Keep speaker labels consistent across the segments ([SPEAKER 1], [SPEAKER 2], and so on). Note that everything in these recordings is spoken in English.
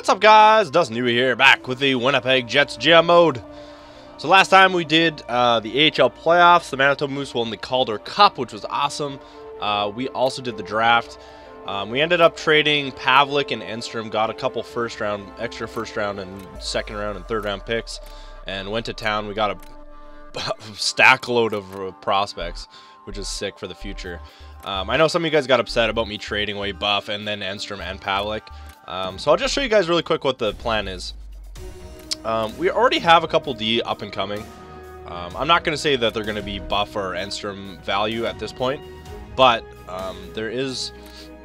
[SPEAKER 1] What's up, guys? DustinYewy here, back with the Winnipeg Jets GM mode. So last time we did the AHL playoffs. The Manitoba Moose won the Calder Cup, which was awesome. We also did the draft. We ended up trading Pavlik and Enstrom, got a couple extra first round and second round and third round picks, and went to town. We got a stack load of prospects, which is sick for the future. I know some of you guys got upset about me trading away Buff and then Enstrom and Pavlik. So I'll just show you guys really quick what the plan is. We already have a couple D up and coming. I'm not going to say that they're going to be Buff or Enstrom value at this point, but there is,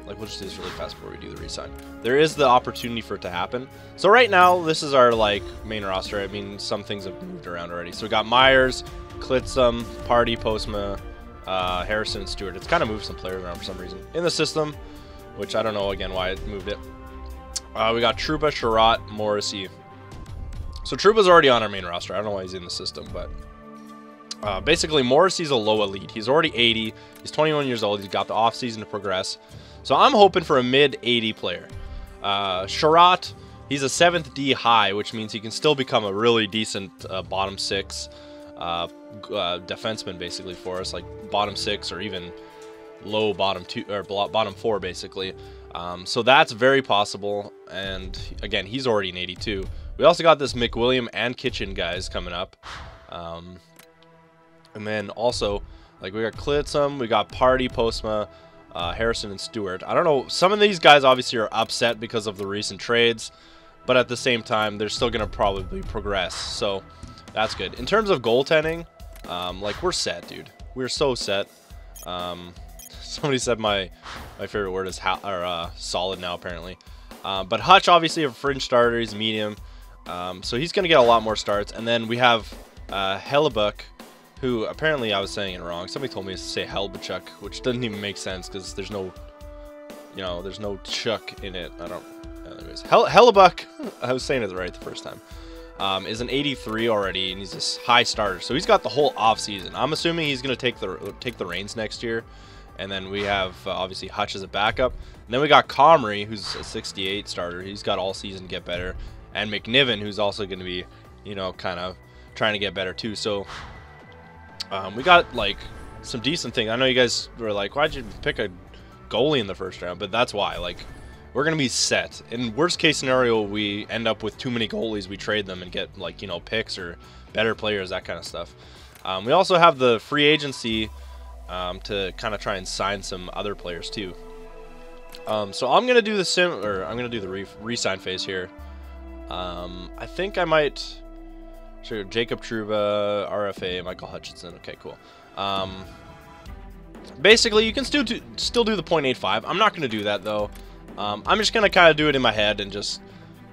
[SPEAKER 1] like, we'll just do this really fast before we do the resign. There is the opportunity for it to happen. So right now, this is our main roster. I mean, some things have moved around already. So we got Myers, Klitzum, Party, Postma, Harrison, and Stewart. It's kind of moved some players around for some reason in the system, which I don't know again why it moved it. We got Trouba, Sherratt, Morrissey. So Trouba's already on our main roster. I don't know why he's in the system, but basically Morrissey's a low elite. He's already 80. He's 21 years old. He's got the offseason to progress. So I'm hoping for a mid-80 player. Sherratt, he's a 7th D high, which means he can still become a really decent bottom 6 defenseman basically for us, like bottom 6 or even low bottom 2 or bottom 4 basically. So that's very possible, and again, he's already an 82. We also got this McWilliam and Kitchen guys coming up, and then also we got Klitzum, we got Party, Postma, Harrison, and Stewart. I don't know, some of these guys obviously are upset because of the recent trades, but at the same time, they're still going to probably progress, so that's good. In terms of goaltending, we're set, dude. We're so set. Somebody said my favorite word is solid now, apparently. But Hutch, obviously, a fringe starter. He's medium. So he's going to get a lot more starts. And then we have Hellebuyck, who apparently I was saying it wrong. Somebody told me to say Helbachuk, which doesn't even make sense because there's no, there's no Chuck in it. I don't. Anyways, Hellebuyck, I was saying it right the first time, is an 83 already, and he's a high starter. So he's got the whole off season. I'm assuming he's going to take the reins next year. And then we have, obviously, Hutch as a backup. And then we got Comrie, who's a 68 starter. He's got all season to get better. And McNiven, who's also going to be, kind of trying to get better, too. So, we got, some decent things. I know you guys were like, why'd you pick a goalie in the first round? But that's why. We're going to be set. In worst-case scenario, we end up with too many goalies. We trade them and get, picks or better players, that kind of stuff. We also have the free agency to kind of try and sign some other players too. So I'm gonna do the re-sign phase here. I think I might. Sure, Jacob Trouba, RFA, Michael Hutchinson. Okay, cool. Basically, you can still do the 0.85. I'm not gonna do that though. I'm just gonna kind of do it in my head and just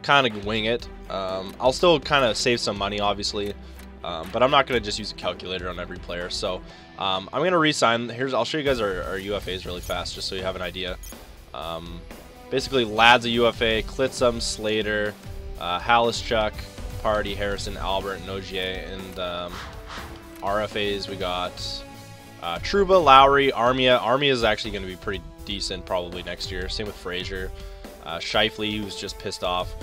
[SPEAKER 1] kind of wing it. I'll still kind of save some money, obviously. But I'm not going to just use a calculator on every player. So I'm going to re-sign. I'll show you guys our UFAs really fast just so you have an idea. Basically, Ladd's a UFA, Klitzum, Slater, Halischuk, Party, Harrison, Albert, Nogier, and RFAs we got Trouba, Lowry, Armia. Armia is actually going to be pretty decent probably next year. Same with Frazier. Shifley, who's just pissed off.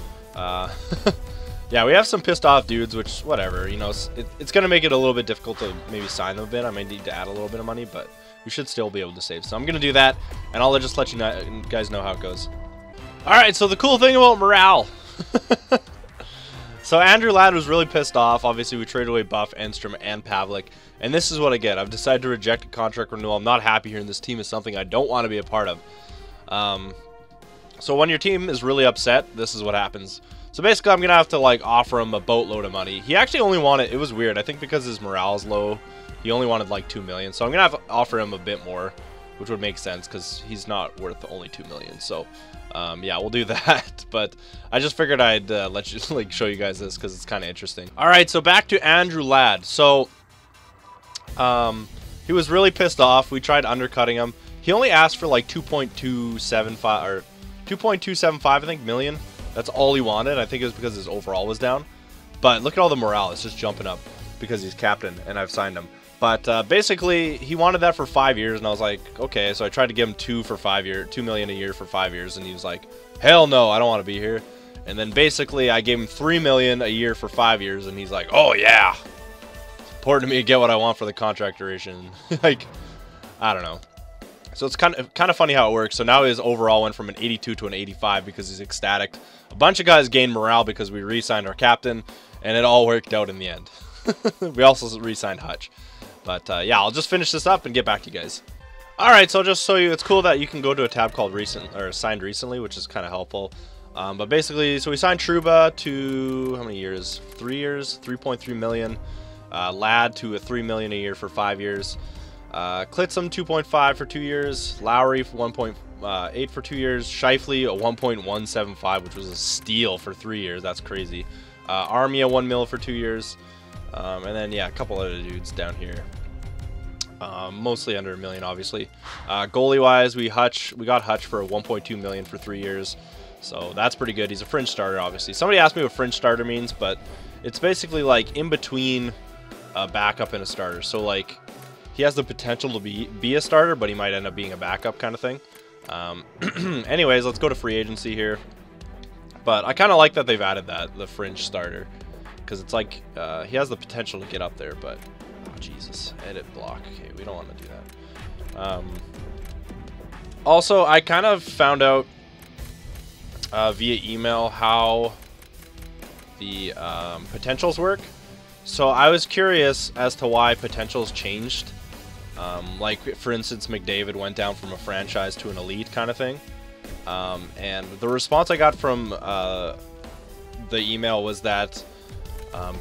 [SPEAKER 1] Yeah, we have some pissed off dudes, which, whatever, it's going to make it a little bit difficult to maybe sign them a bit. I might need to add a little bit of money, but we should still be able to save. So I'm going to do that, and I'll just let you guys know how it goes. Alright, so the cool thing about morale. So Andrew Ladd was really pissed off. Obviously, we traded away Buff, Enstrom, and Pavlik, and this is what I get. I've decided to reject a contract renewal. I'm not happy here, and this team is something I don't want to be a part of. So when your team is really upset, this is what happens. So basically, I'm going to have to, offer him a boatload of money. He actually only wanted, it was weird, I think because his morale is low, he only wanted, $2 million. So I'm going to have to offer him a bit more, which would make sense because he's not worth only $2 million. So, yeah, we'll do that. But I just figured I'd let you, show you guys this because it's kind of interesting. All right, so back to Andrew Ladd. So, he was really pissed off. We tried undercutting him. He only asked for, 2.275, or 2.275, I think, million. That's all he wanted. I think it was because his overall was down. But look at all the morale. It's just jumping up because he's captain and I've signed him. But basically, he wanted that for 5 years, and I was like, okay. So I tried to give him $2 million a year for 5 years, and he was like, hell no, I don't want to be here. And then basically I gave him $3 million a year for 5 years, and he's like, oh yeah, it's important to me to get what I want for the contract duration. Like, I don't know. So it's kind of funny how it works. So now his overall went from an 82 to an 85 because he's ecstatic. A bunch of guys gained morale because we re-signed our captain, and it all worked out in the end. We also re-signed Hutch. But yeah, I'll just finish this up and get back to you guys. Alright, so I'll just show you, it's cool that you can go to a tab called recent, or signed recently, which is kind of helpful. But basically, so we signed Trouba to, how many years? 3 years, 3.3 million. Ladd to a 3 million a year for 5 years. Clitsum 2.5 for 2 years. Lowry for 1.8 for 2 years. Shifley a 1.175, which was a steal for 3 years. That's crazy. Armia 1 mil for 2 years. And then yeah, a couple other dudes down here. Mostly under $1 million, obviously. Goalie wise, we got Hutch for a 1.2 million for 3 years. So that's pretty good. He's a fringe starter, obviously. Somebody asked me what fringe starter means, but it's basically like in between a backup and a starter. So like he has the potential to be a starter, but he might end up being a backup kind of thing. Anyways, let's go to free agency here. But I kind of like that they've added the fringe starter, because it's like he has the potential to get up there, but oh, Jesus, edit block. Okay, we don't want to do that. Also, I kind of found out via email how the potentials work. So I was curious as to why potentials changed. Like, for instance, McDavid went down from a franchise to an elite kind of thing. And the response I got from the email was that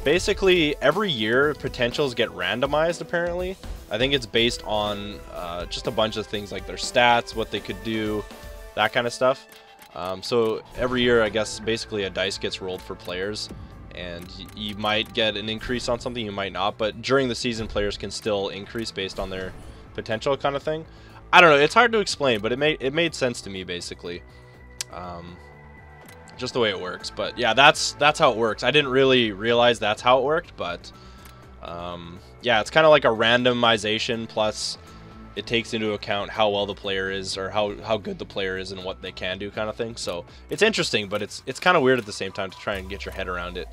[SPEAKER 1] basically every year potentials get randomized, apparently. I think it's based on just a bunch of things like their stats, what they could do, that kind of stuff. So every year, I guess, basically a dice gets rolled for players, and you might get an increase on something, you might not, but during the season, players can still increase based on their potential kind of thing. I don't know, it's hard to explain, but it made sense to me, basically. Just the way it works. But yeah, that's how it works. I didn't really realize that's how it worked, but yeah, it's kind of like a randomization, plus it takes into account how well the player is, or how good the player is and what they can do kind of thing. So it's interesting, but it's kind of weird at the same time to try and get your head around it.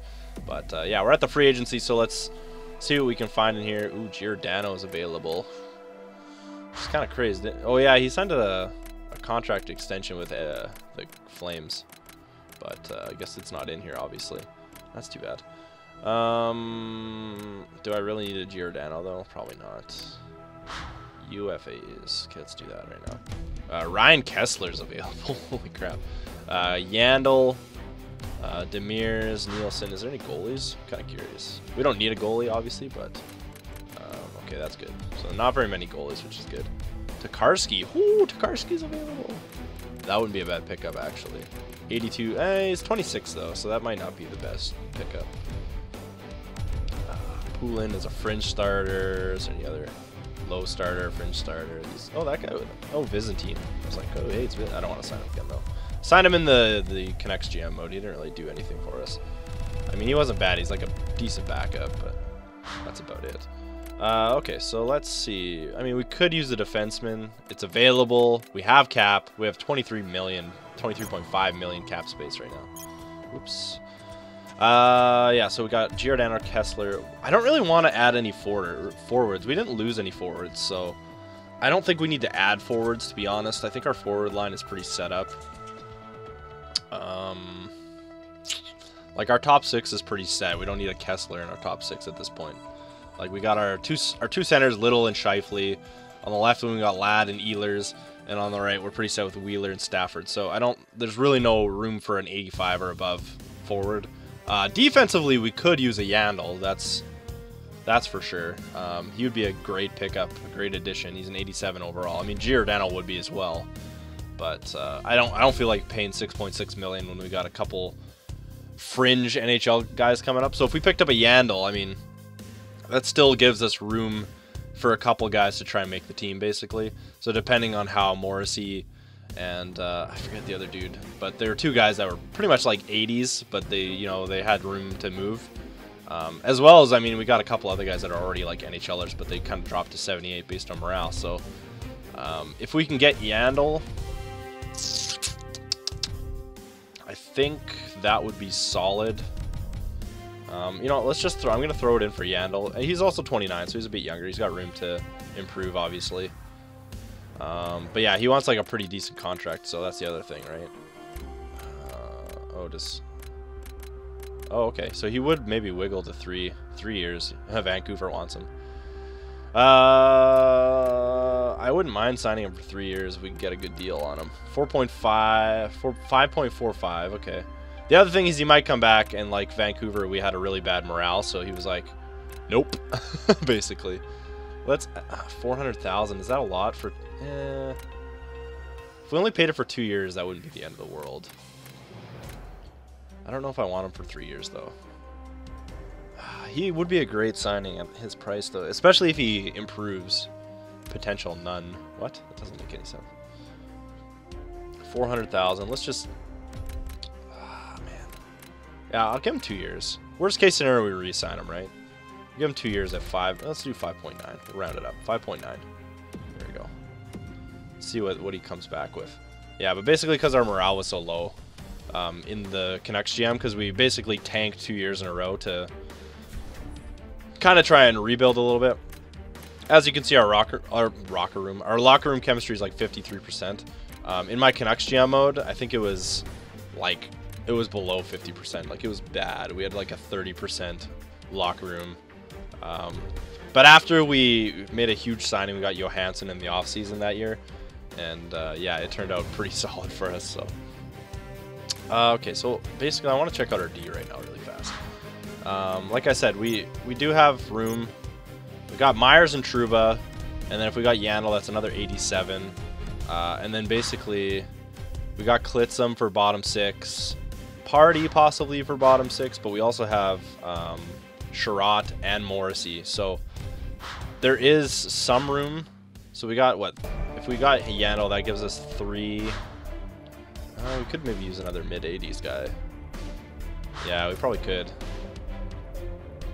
[SPEAKER 1] But yeah, we're at the free agency, so let's see what we can find in here. Ooh, Giordano is available. It's kind of crazy. Oh yeah, he signed a contract extension with the Flames, but I guess it's not in here, obviously. That's too bad. Do I really need a Giordano though? Probably not. UFA is. Okay, let's do that right now. Ryan Kessler's available. Holy crap. Yandel, Demirs, Nielsen. Is there any goalies? I'm kind of curious. We don't need a goalie, obviously, but okay, that's good. So not very many goalies, which is good. Tokarski. Ooh, Tokarski's available. That wouldn't be a bad pickup, actually. 82. He's 26 though, so that might not be the best pickup. Poulin is a fringe starter. Is there any other low starter, fringe starter? Oh, that guy. Oh, Byzantine. I was like, oh, hey, it's I don't want to sign him again though. Signed him in the Connects GM mode. He didn't really do anything for us. I mean, he wasn't bad. He's like a decent backup, but that's about it. Okay, so let's see. I mean, we could use a defenseman. It's available. We have cap. We have 23.5 million cap space right now. Oops. Yeah, so we got Giordano, Kessler. I don't really want to add any forwards. We didn't lose any forwards, so I don't think we need to add forwards, to be honest. I think our forward line is pretty set up. Like, our top six is pretty set. We don't need a Kessler in our top six at this point. Like, we got our two centers, Little and Shifley. On the left, we got Ladd and Ehlers. And on the right, we're pretty set with Wheeler and Stafford. So there's really no room for an 85 or above forward. Defensively, we could use a Yandel. That's for sure. He would be a great pickup, a great addition. He's an 87 overall. I mean, Giordano would be as well. But I don't feel like paying 6.6 million when we got a couple fringe NHL guys coming up. So if we picked up a Yandel, I mean, that still gives us room for a couple guys to try and make the team, basically. So depending on how Morrissey and I forget the other dude, but there were two guys that were pretty much like 80s, but they had room to move. As well as, I mean, we got a couple other guys that are already like NHLers, but they kind of dropped to 78 based on morale. So if we can get Yandel, I think that would be solid. You know, let's just throw. I'm gonna throw it in for Yandel. He's also 29, so he's a bit younger. He's got room to improve, obviously. But yeah, he wants like a pretty decent contract, so that's the other thing, right? Oh, okay. So he would maybe wiggle to three years. Vancouver wants him. I wouldn't mind signing him for 3 years if we could get a good deal on him. 5.45. Okay. The other thing is he might come back and like Vancouver, we had a really bad morale, so he was like, nope, basically. Let's 400,000. Is that a lot for? If we only paid it for 2 years, that wouldn't be the end of the world. I don't know if I want him for 3 years though. He would be a great signing at his price though, especially if he improves. Potential none. What? That doesn't make any sense. 400,000. Let's just. Man. Yeah, I'll give him 2 years. Worst case scenario, we re-sign him, right? Give him 2 years at 5. Let's do 5.9. We'll round it up. 5.9. There we go. See what he comes back with. Yeah, but basically because our morale was so low in the Canucks GM, because we basically tanked 2 years in a row to kind of try and rebuild a little bit. As you can see, our locker room chemistry is like 53%. In my Canucks GM mode, I think it was below 50%. Like it was bad. We had like a 30% locker room. But after we made a huge signing, we got Johansson in the offseason that year, and yeah, it turned out pretty solid for us. So okay, so basically, I want to check out our D right now really fast. Like I said, we do have room. We got Myers and Trouba, and then if we got Yandel, that's another 87. And then basically, we got Klitzum for bottom 6, Party possibly for bottom 6, but we also have Sherratt and Morrissey. So there is some room. So we got what? If we got Yandel, that gives us 3. We could maybe use another mid-80s guy. Yeah, we probably could.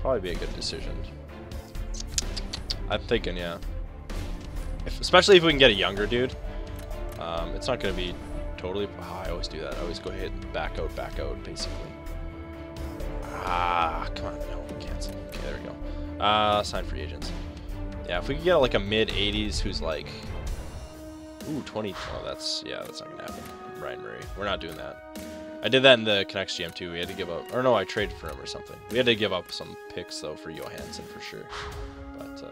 [SPEAKER 1] Probably be a good decision. I'm thinking, yeah. Especially if we can get a younger dude. It's not going to be totally... Oh, I always do that. I always go ahead and back out, basically. Come on. No, cancel. Okay, there we go. Sign free agents. Yeah, if we could get like a mid-80s who's like... Ooh, 20... Oh, that's... Yeah, that's not going to happen. Ryan Murray. We're not doing that. I did that in the Canucks GM too. We had to give up... Or no, I traded for him or something. We had to give up some picks, though, for Johansson for sure. But,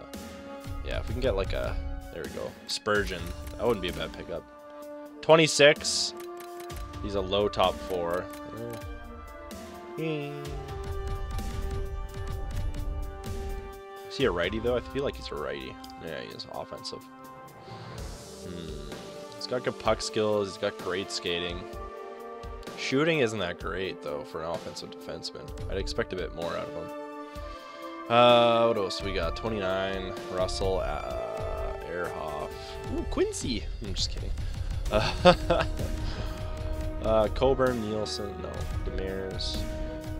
[SPEAKER 1] yeah, if we can get like a... There we go. Spurgeon. That wouldn't be a bad pickup. 26. He's a low top 4. Is he a righty, though? I feel like he's a righty. Yeah, he is offensive. He's got good puck skills. He's got great skating. Shooting isn't that great, though, for an offensive defenseman. I'd expect a bit more out of him. What else we got? 29. Russell. Ehrhoff. Ooh, Quincy. I'm just kidding. Coburn, Nielsen. No. Demers.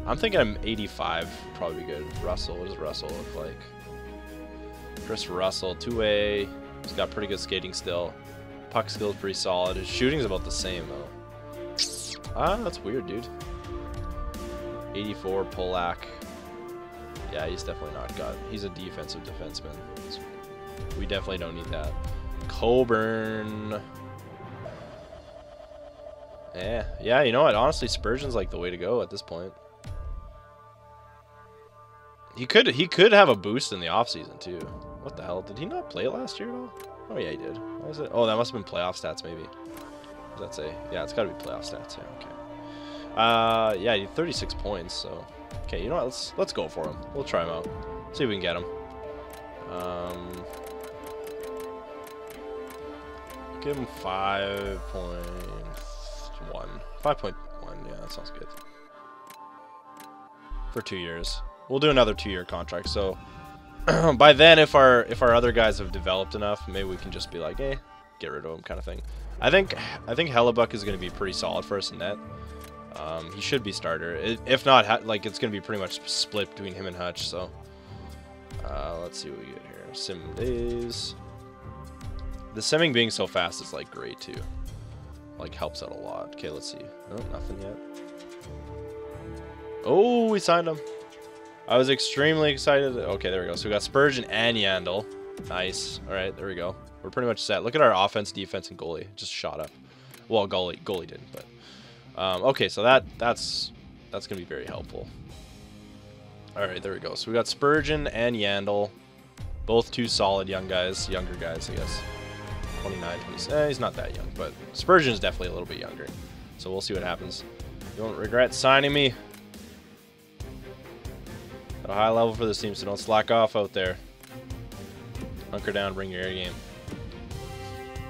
[SPEAKER 1] I'm thinking I'm 85 would probably be good. Russell. What does Russell look like? Chris Russell. 2A. He's got pretty good skating still. Puck skills pretty solid. His shooting's about the same, though. That's weird, dude. 84, Polak. Yeah, he's definitely not got... He's a defensive defenseman. We definitely don't need that. Coburn. Yeah, you know what? Honestly, Spurgeon's like the way to go at this point. He could have a boost in the offseason, too. What the hell? Did he not play last year at all? Oh, yeah, he did. What was it? Oh, that must have been playoff stats, maybe. What does that say? Yeah, it's got to be playoff stats. Yeah, okay. Yeah, he had 36 points, so... Okay, you know what? Let's go for him. We'll try him out. See if we can get him. Give him 5.1. 5.1, yeah, that sounds good. For 2 years. We'll do another 2-year contract, so... by then, if our other guys have developed enough, maybe we can just be like, get rid of him, kind of thing. I think Hellebuck is going to be pretty solid for us in net. He should be starter. If not, like it's going to be pretty much split between him and Hutch. So let's see what we get here. Sim days. The simming being so fast is like great too. Like helps out a lot. Okay, let's see. No, nothing yet. Oh, we signed him. I was extremely excited. Okay, there we go. So we got Spurgeon and Yandel. Nice. All right, there we go. We're pretty much set. Look at our offense, defense, and goalie. Just shot up. Well, goalie didn't, but okay. So that's gonna be very helpful. All right, there we go. So we got Spurgeon and Yandel, both two solid younger guys, I guess. 29, 20. He's not that young, but Spurgeon is definitely a little bit younger. So we'll see what happens. You won't regret signing me. At a high level for this team, so don't slack off out there. Hunker down, bring your A game.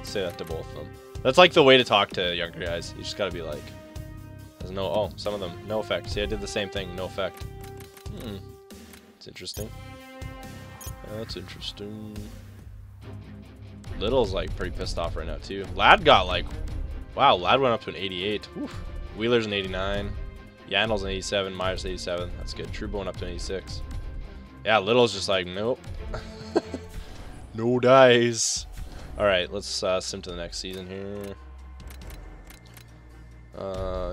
[SPEAKER 1] Say that to both of them. That's like the way to talk to younger guys. You just gotta be like, there's no, oh, some of them, no effect. See, I did the same thing, no effect. It's interesting. That's interesting. Little's like pretty pissed off right now too. Lad got like, wow, Lad went up to an 88. Whew. Wheeler's an 89. Yandel's an 87. Myers 87. That's good. Trouba went up to an 86. Yeah, Little's just like, nope. No dice. All right, let's sim to the next season here.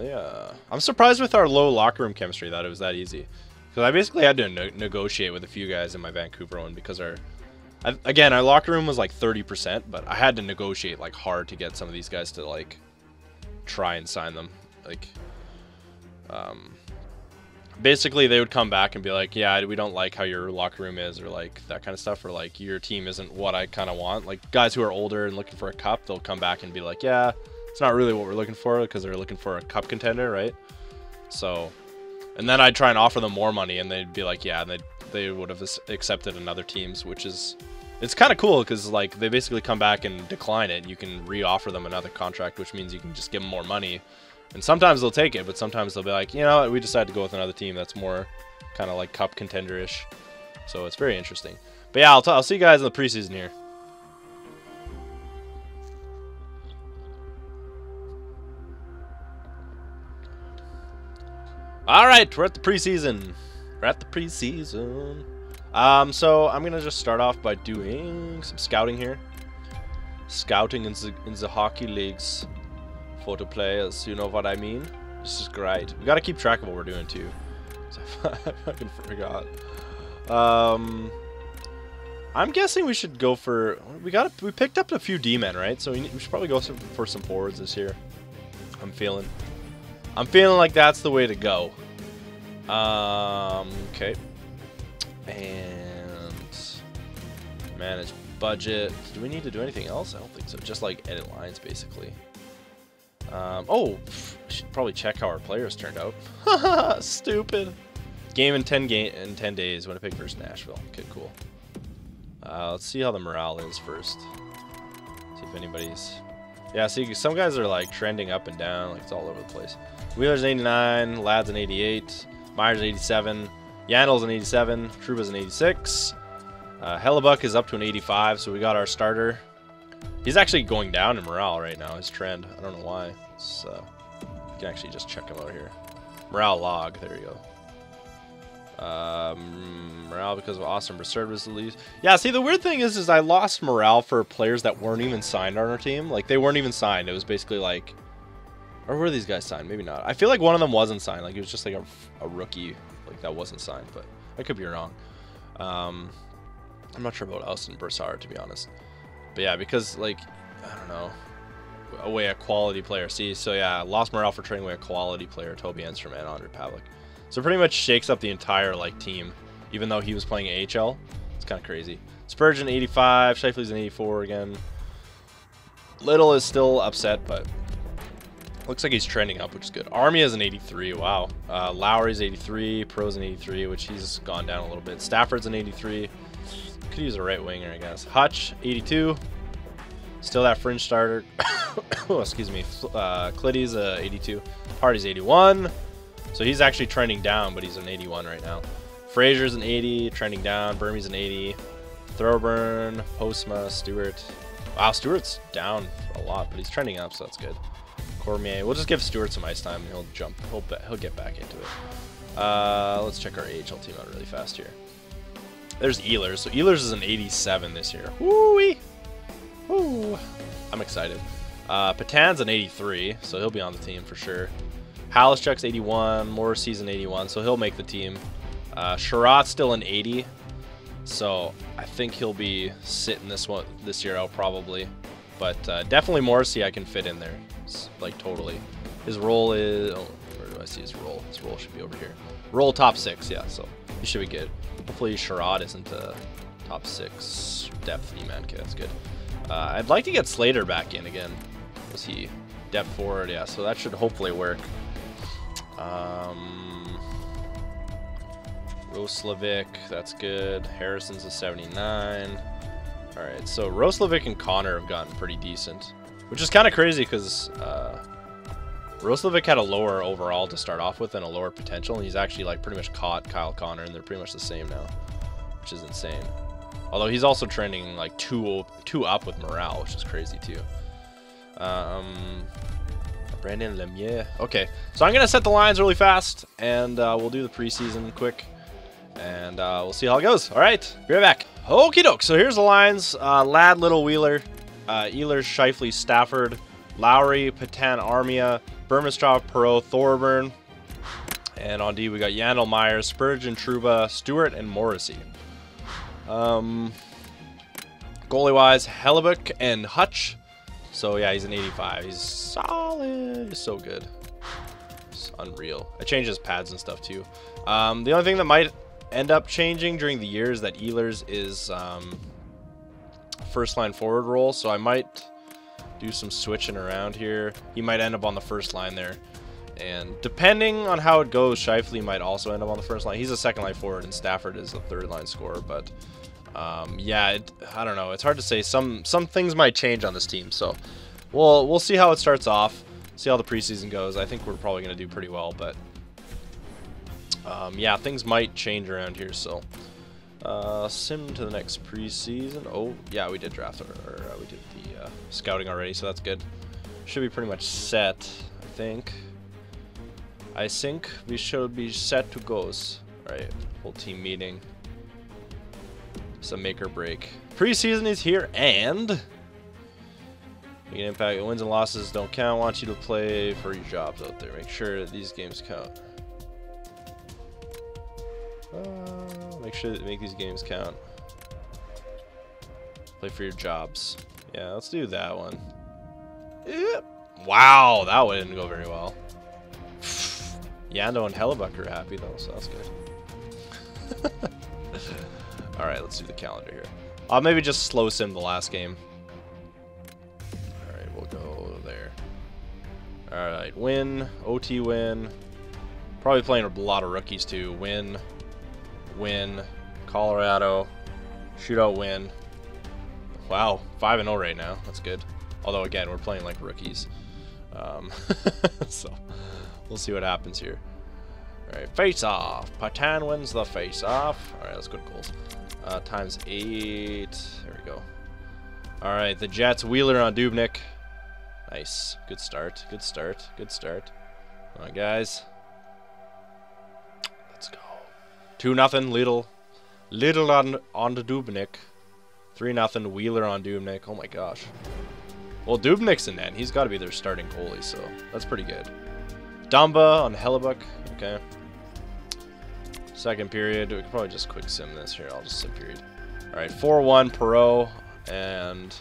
[SPEAKER 1] Yeah, I'm surprised with our low locker room chemistry that it was that easy. Because I basically had to negotiate with a few guys in my Vancouver one because again, our locker room was like 30%, but I had to negotiate like hard to get some of these guys to like try and sign them. Like, basically they would come back and be like, yeah, we don't like how your locker room is, or like that kind of stuff, or like your team isn't what I kind of want. Like guys who are older and looking for a cup, they'll come back and be like, yeah, it's not really what we're looking for, because they're looking for a cup contender, right? So, and then I'd try and offer them more money, and they'd be like, yeah, and they would have accepted another team's, which is, it's kind of cool because like they basically come back and decline it. You can re-offer them another contract, which means you can just give them more money. And sometimes they'll take it, but sometimes they'll be like, you know what, we decided to go with another team that's more kind of like cup contender-ish. So it's very interesting. But yeah, I'll see you guys in the preseason here. All right, we're at the preseason. So I'm gonna just start off by doing some scouting here. Scouting in the hockey leagues. Photo players, you know what I mean? This is great. We gotta keep track of what we're doing too. I fucking forgot. I'm guessing we should go for. We picked up a few D-men, right? So we should probably go for some forwards this year. I'm feeling like that's the way to go. Okay. And manage budget. Do we need to do anything else? I don't think so. Just like edit lines, basically. Oh, I should probably check how our players turned out. Stupid. Game in 10 days. Winnipeg versus Nashville. Okay, cool. Let's see how the morale is first. See if anybody's. Yeah, see, some guys are like trending up and down, like it's all over the place. Wheeler's an 89, Lad's an 88, Myers an 87, Yandel's an 87, Trouba's an 86. Hellebuck is up to an 85, so we got our starter. He's actually going down in morale right now, his trend. I don't know why. It's, you can actually just check him out here. Morale log, there you go. Morale because of Austin Broussard was the lead. Yeah, see, the weird thing is I lost morale for players that weren't even signed on our team. Like, they weren't even signed. It was basically like... Or were these guys signed? Maybe not. I feel like one of them wasn't signed. Like, it was just like a rookie, like, that wasn't signed. But I could be wrong. I'm not sure about Austin Broussard, to be honest. But yeah, because, like, I don't know, away a quality player. See, so yeah, lost morale for trading away a quality player, Toby Enstrom and Andre Pavlik. So pretty much shakes up the entire, like, team, even though he was playing AHL. It's kind of crazy. Spurgeon, 85. Scheifele's an 84 again. Little is still upset, but looks like he's trending up, which is good. Army is an 83. Wow. Lowry's 83. Pro's an 83, which he's gone down a little bit. Stafford's an 83. Could use a right winger, I guess. Hutch, 82. Still that fringe starter. Oh, excuse me. Clitty's 82. Hardy's 81. So he's actually trending down, but he's an 81 right now. Frazier's an 80, trending down. Burmese an 80. Throburn, Postma, Stewart. Wow, Stewart's down a lot, but he's trending up, so that's good. Cormier. We'll just give Stewart some ice time, and he'll jump. He'll get back into it. Let's check our AHL team out really fast here. There's Ehlers. So Ehlers is an 87 this year. Woo-wee! Woo! I'm excited. Patan's an 83, so he'll be on the team for sure. Halishchuk's 81. Morrissey's an 81, so he'll make the team. Sherrod's still an 80, so I think he'll be sitting this year out probably. But definitely Morrissey I can fit in there, like totally. His role is, oh, where do I see his role? His role should be over here. Role top 6, yeah, so he should be good. Hopefully Sherrod isn't a top 6 depth E-man. Okay, that's good. I'd like to get Slater back in again. Was he depth forward? Yeah, so that should hopefully work. Roslovic, that's good. Harrison's a 79. Alright, so Roslovic and Connor have gotten pretty decent, which is kind of crazy because Roslovic had a lower overall to start off with and a lower potential, and he's actually like pretty much caught Kyle Connor, and they're pretty much the same now, which is insane. Although he's also trending like two up with morale, which is crazy too. Brandon Lemieux. Okay, so I'm gonna set the lines really fast, and we'll do the preseason quick, and we'll see how it goes. All right, be right back. Okie doke. So here's the lines: Ladd, Little, Wheeler, Ehlers, Scheifele, Stafford, Lowry, Patan, Armia, Burmistrov, Perreault, Thorburn, and on D we got Yandel, Myers, Spurgeon, Trouba, Stewart, and Morrissey. Goalie wise, Hellebuck and Hutch. So yeah, he's an 85. He's solid. He's so good. It's unreal. I changed his pads and stuff too. The only thing that might end up changing during the year is that Ehlers is first line forward role. So I might do some switching around here. He might end up on the first line there. And depending on how it goes, Scheifele might also end up on the first line. He's a second line forward, and Stafford is a third line scorer. But yeah, I don't know. It's hard to say. Some things might change on this team. So we'll see how it starts off. See how the preseason goes. I think we're probably going to do pretty well. But yeah, things might change around here. So sim to the next preseason. Oh yeah, we did draft or we did the scouting already, so that's good. Should be pretty much set, I think. I think we should be set to goes. Alright, whole team meeting. Some make or break. Preseason is here, and you can impact. Wins and losses don't count. I want you to play for your jobs out there. Make sure that these games count. Make sure that make these games count. Play for your jobs. Yeah, let's do that one. Yep. Wow, that one didn't go very well. Yando and Hellebuck are happy though, so that's good. Alright, let's do the calendar here. I'll maybe just slow sim the last game. Alright, we'll go there. Alright, win, OT win. Probably playing a lot of rookies too. Win, Colorado, shootout win. Wow, 5-0 right now. That's good. Although again, we're playing like rookies. So we'll see what happens here. Alright, face off. Patan wins the face off. Alright, let's go to goals. Times 8. There we go. Alright, the Jets. Wheeler on Dubnyk. Nice. Good start. Good start. Good start. Come on, guys. Let's go. 2-0. Little on the Dubnyk. 3-0. Wheeler on Dubnyk. Oh my gosh. Well, Dubnyk's in net. He's got to be their starting goalie, so that's pretty good. Dumba on Hellebuck. Okay. Second period. We could probably just quick sim this here. I'll just sim period. Alright, 4-1 Perreault, and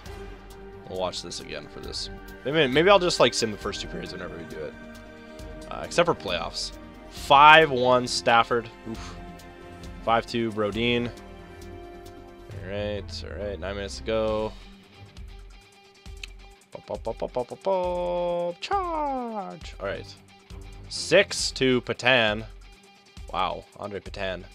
[SPEAKER 1] we'll watch this again for this. Maybe I'll just like sim the first two periods whenever we do it. Except for playoffs. 5-1 Stafford. Oof. 5-2 Brodin. Alright, 9 minutes to go. Charge! Alright. 6-2 Patan. Wow, Andre Patan.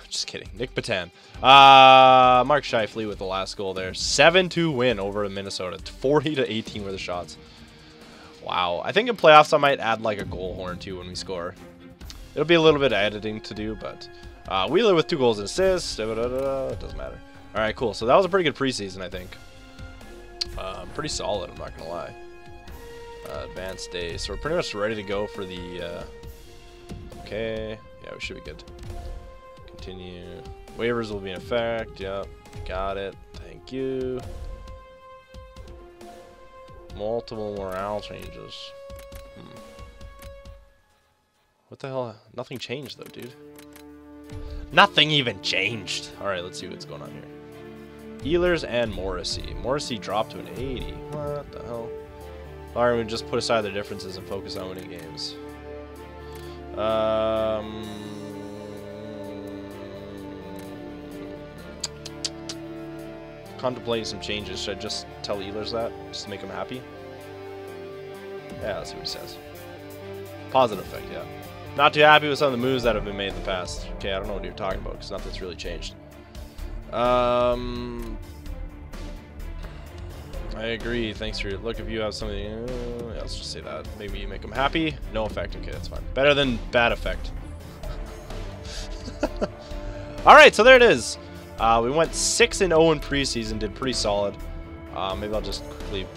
[SPEAKER 1] Just kidding. Nick Patan. Mark Scheifele with the last goal there. 7-2 win over Minnesota. 40-18 were the shots. Wow. I think in playoffs I might add like a goal horn too when we score. It'll be a little bit of editing to do, but Wheeler with 2 goals and assists. It doesn't matter. Alright, cool. So that was a pretty good preseason, I think. Pretty solid, I'm not gonna lie. Advanced day. So we're pretty much ready to go for the okay. Yeah, we should be good. Continue. Waivers will be in effect. Yep. Got it. Thank you. Multiple morale changes. What the hell? Nothing changed, though, dude. Nothing even changed. All right, let's see what's going on here. Healers and Morrissey. Morrissey dropped to an 80. What the hell? All right, we just put aside the differences and focus on winning games. Contemplating some changes. Should I just tell healers that? Just to make them happy? Yeah, let's see what he says. Positive effect, yeah. Not too happy with some of the moves that have been made in the past. Okay, I don't know what you're talking about because nothing's really changed. I agree. Thanks for your look. If you have something, yeah, let's just say that. Maybe you make them happy. No effect. Okay, that's fine. Better than bad effect. All right, so there it is. We went 6-0 in preseason. Did pretty solid. Maybe I'll just quickly.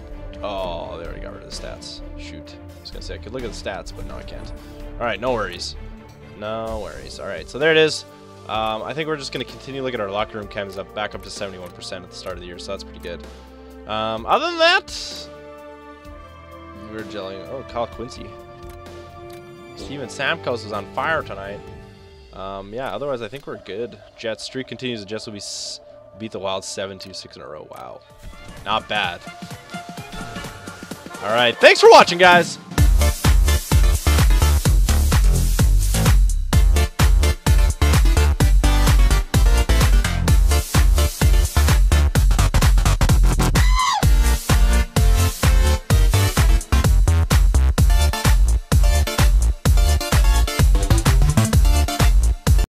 [SPEAKER 1] Oh, they already got rid of the stats. Shoot. I was gonna say I could look at the stats, but no, I can't. All right, no worries. No worries. All right, so there it is. I think we're just gonna continue looking at our locker room chems up back up to 71% at the start of the year, so that's pretty good. Other than that, we're gelling. Oh, Kyle Quincy. Steven Stamkos is on fire tonight. Yeah, otherwise I think we're good. Jets streak continues. The Jets will beat the Wild 7-2-6 in a row. Wow. Not bad. All right, thanks for watching, guys.